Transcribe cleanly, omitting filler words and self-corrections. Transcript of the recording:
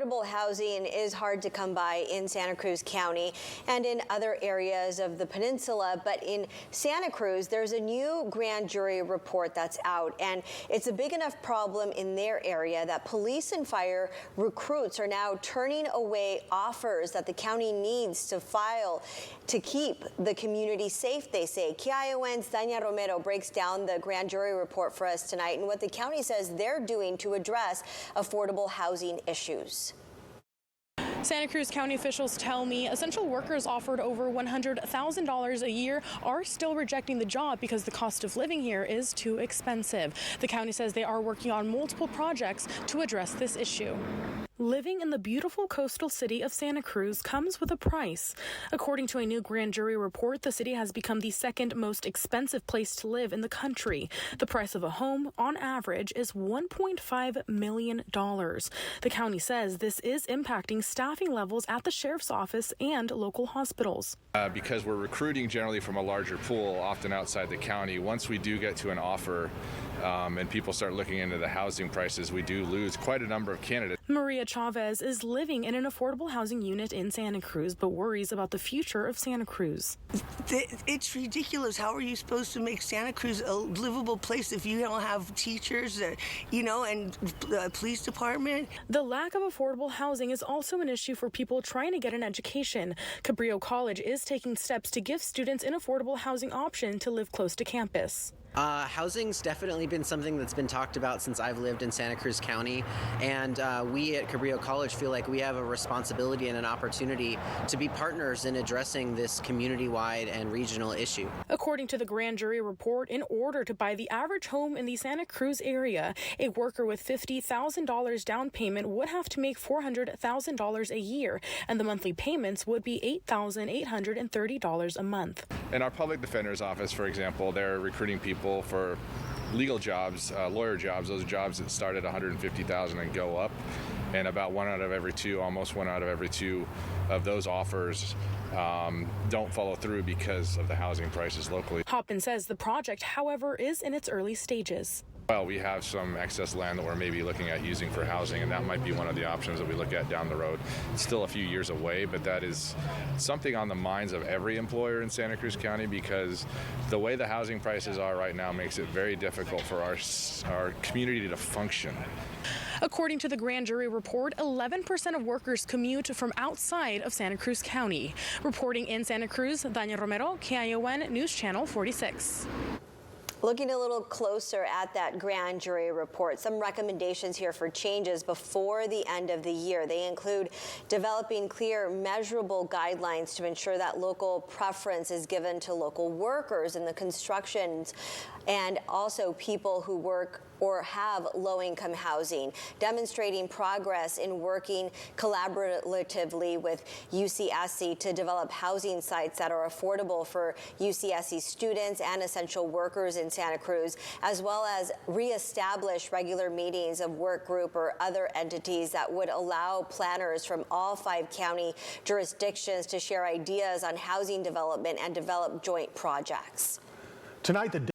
Affordable housing is hard to come by in Santa Cruz County and in other areas of the peninsula, but in Santa Cruz, there's a new grand jury report that's out, and it's a big enough problem in their area that police and fire recruits are now turning away offers that the county needs to file to keep the community safe, they say. KION's Dania Romero breaks down the grand jury report for us tonight and what the county says they're doing to address affordable housing issues. Santa Cruz County officials tell me essential workers offered over $100,000 a year are still rejecting the job because the cost of living here is too expensive. The county says they are working on multiple projects to address this issue. Living in the beautiful coastal city of Santa Cruz comes with a price. According to a new grand jury report, the city has become the second most expensive place to live in the country. The price of a home, on average, is $1.5 million. The county says this is impacting staffing levels at the sheriff's office and local hospitals. Because we're recruiting generally from a larger pool, often outside the county, once we do get to an offer and people start looking into the housing prices, we do lose quite a number of candidates. Maria Chavez is living in an affordable housing unit in Santa Cruz, but worries about the future of Santa Cruz. It's ridiculous. How are you supposed to make Santa Cruz a livable place if you don't have teachers, and police department? The lack of affordable housing is also an issue for people trying to get an education. Cabrillo College is taking steps to give students an affordable housing option to live close to campus. Housing's definitely been something that's been talked about since I've lived in Santa Cruz County, and we at Cabrillo College feel like we have a responsibility and an opportunity to be partners in addressing this community-wide and regional issue. According to the grand jury report, in order to buy the average home in the Santa Cruz area, a worker with $50,000 down payment would have to make $400,000 a year, and the monthly payments would be $8,830 a month. In our public defender's office, for example, they're recruiting people for legal jobs, lawyer jobs, those jobs that start at $150,000 and go up. And about almost one out of every two of those offers don't follow through because of the housing prices locally. Hoppin says the project, however, is in its early stages. Well, we have some excess land that we're maybe looking at using for housing, and that might be one of the options that we look at down the road. It's still a few years away, but that is something on the minds of every employer in Santa Cruz County, because the way the housing prices are right now makes it very difficult for our community to function. According to the grand jury report, 11% of workers commute from outside of Santa Cruz County. Reporting in Santa Cruz, Dania Romero, KION News Channel 46. Looking a little closer at that grand jury report, some recommendations here for changes before the end of the year. They include developing clear, measurable guidelines to ensure that local preference is given to local workers in the constructions and also people who work or have low-income housing, demonstrating progress in working collaboratively with UCSC to develop housing sites that are affordable for UCSC students and essential workers in Santa Cruz, as well as reestablish regular meetings of work group or other entities that would allow planners from all 5 county jurisdictions to share ideas on housing development and develop joint projects. Tonight, the